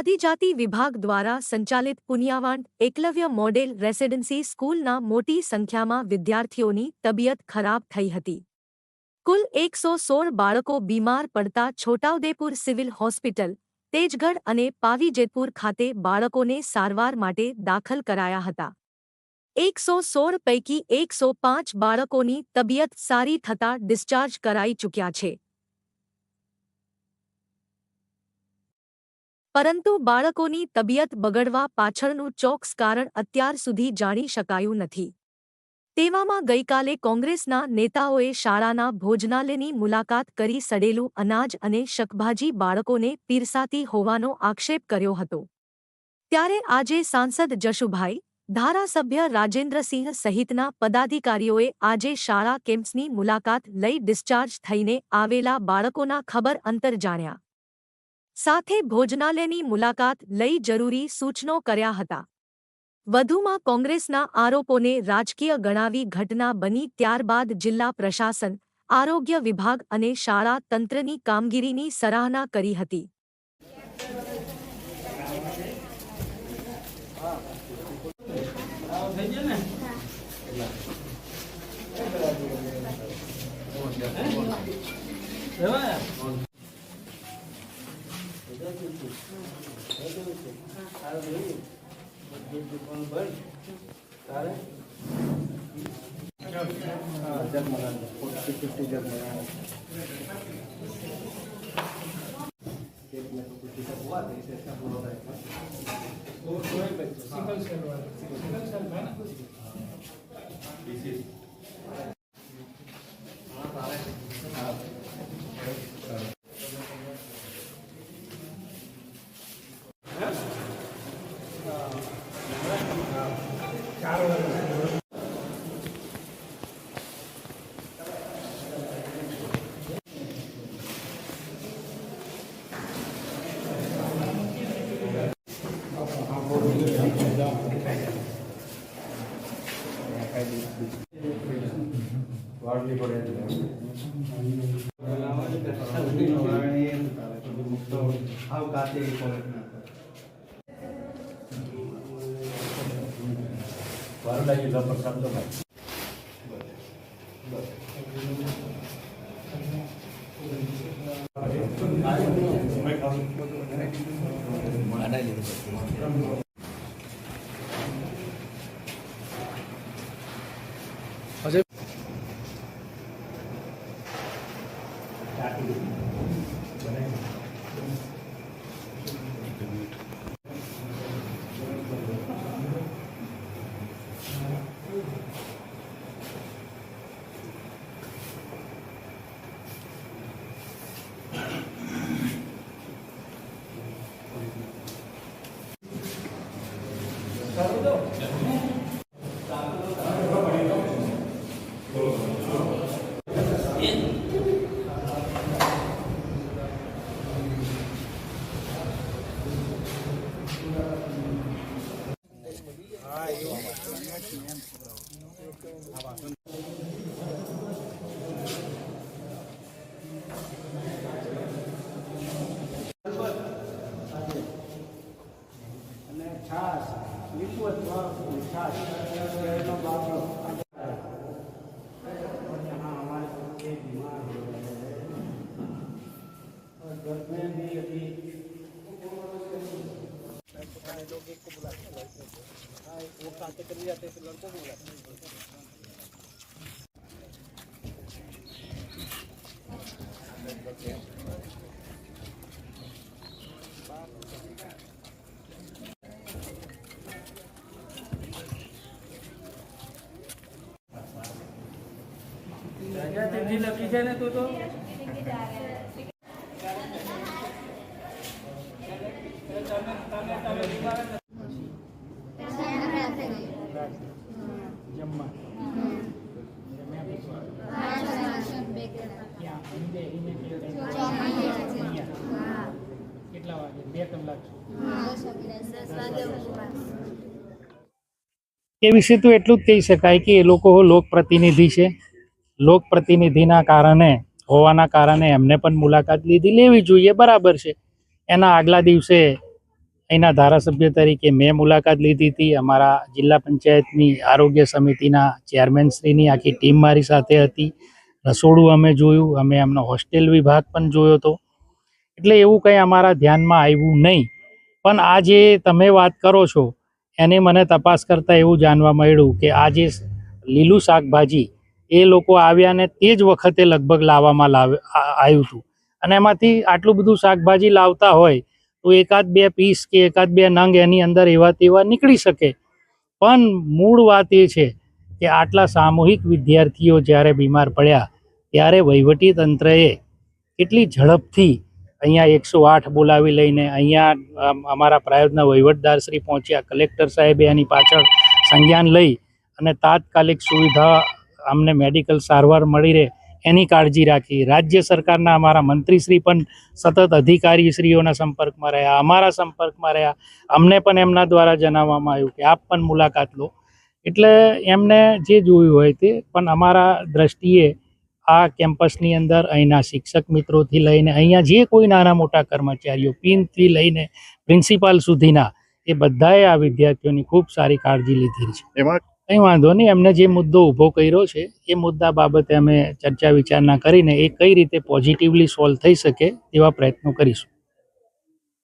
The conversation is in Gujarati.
આદિજાતિ વિભાગ દ્વારા સંચાલિત પુનિયાવાંડ એકલવ્ય મોડેલ રેસિડેન્સી સ્કૂલના મોટી સંખ્યામાં વિદ્યાર્થીઓની તબિયત ખરાબ થઈ હતી. કુલ 116 બાળકો બીમાર પડતા છોટાઉદેપુર સિવિલ હોસ્પિટલ, તેજગઢ અને પાવીજેતપુર ખાતે બાળકોને સારવાર માટે દાખલ કરાયા હતા. 116 પૈકી 105 બાળકોની તબિયત સારી થતાં ડિસ્ચાર્જ કરાઈ ચૂક્યા છે. પરંતુ બાળકોની તબિયત બગડવા પાછળનું ચોક્કસ કારણ અત્યાર સુધી જાણી શકાયું નથી. તેવામાં ગઈકાલે કોંગ્રેસના નેતાઓએ શાળાના ભોજનાલયની મુલાકાત કરી સડેલું અનાજ અને શાકભાજી બાળકોને પીરસાતી હોવાનો આક્ષેપ કર્યો હતો. ત્યારે આજે સાંસદ જશુભાઈ, ધારાસભ્ય રાજેન્દ્રસિંહ સહિતના પદાધિકારીઓએ આજે શાળા કેમ્પસની મુલાકાત લઈ ડિસ્ચાર્જ થઈને આવેલા બાળકોના ખબર અંતર જાણ્યા. સાથે ભોજનાલયની મુલાકાત લઈ જરૂરી સૂચનો કર્યા હતા. વધુમાં કોંગ્રેસના આરોપોને રાજકીય ગણાવી ઘટના બની ત્યારબાદ જિલ્લા પ્રશાસન, આરોગ્ય વિભાગ અને શાળા તંત્રની કામગીરીની સરાહના કરી હતી. લખી છે ને તું તો કેટલા વાગે 2 કલાક એ વિશે તો એટલું જ કહી શકાય કે એ લોકો લોકપ્રતિનિધિ છે. લોકપ્રતિનિધિના કારણે હોવાના કારણે એમને પણ મુલાકાત લેવી જોઈએ, બરાબર છે. એના આગલા દિવસે અહીંના ધારાસભ્ય તરીકે મેં મુલાકાત લીધી હતી. અમારા જિલ્લા પંચાયતની આરોગ્ય સમિતિના ચેરમેનશ્રીની આખી ટીમ મારી સાથે હતી. રસોડું અમે જોયું, અમે એમનો હોસ્ટેલ વિભાગ પણ જોયો હતો. એટલે એવું કંઈ અમારા ધ્યાનમાં આવ્યું નહીં. પણ આ જે તમે વાત કરો છો એને મને તપાસ કરતાં એવું જાણવા મળ્યું કે આ જે લીલું શાકભાજી એ લોકો આવ્યા ને તે જ વખતે લગભગ લાવવામાં આવ્યું હતું. અને એમાંથી આટલું બધું શાકભાજી લાવતા હોય તો એકાદ બે પીસ કે એકાદ બે નંગ એની અંદર એવા તેવા નીકળી શકે. પણ મૂળ વાત એ છે કે આટલા સામૂહિક વિદ્યાર્થીઓ જ્યારે બીમાર પડ્યા ત્યારે વહીવટી તંત્રએ કેટલી ઝડપથી અહીંયા 108 બોલાવી લઈને અહીંયા અમારા પ્રાયોજના વહીવટદારશ્રી પહોંચ્યા, કલેક્ટર સાહેબે એની પાછળ સંજ્ઞાન લઈ અને તાત્કાલિક સુવિધા અમને મેડિકલ સારવાર મળી રહે એની કાળજી રાખી. રાજ્ય સરકારના અમારા મંત્રીશ્રી પણ સતત અધિકારીશ્રીઓના સંપર્કમાં રહ્યા, અમારા સંપર્કમાં રહ્યા. અમને પણ એમના દ્વારા જણાવવામાં આવ્યું કે આપ પણ મુલાકાત લો. એટલે એમને જે જોયું હોય તે, પણ અમારા દ્રષ્ટિએ આ કેમ્પસની અંદર અહીંના શિક્ષક મિત્રોથી લઈને અહીંયા જે કોઈ નાના મોટા કર્મચારીઓ પીનથી લઈને પ્રિન્સિપાલ સુધીના એ બધાએ આ વિદ્યાર્થીઓની ખૂબ સારી કાળજી લીધી છે. એમાં કંઈ વાંધો નહીં. એમને જે મુદ્દો ઊભો કર્યો છે એ મુદ્દા બાબતે અમે ચર્ચા વિચારણા કરીને એ કઈ રીતે પોઝિટિવલી સોલ્વ થઈ શકે તેવા પ્રયત્નો કરીશું.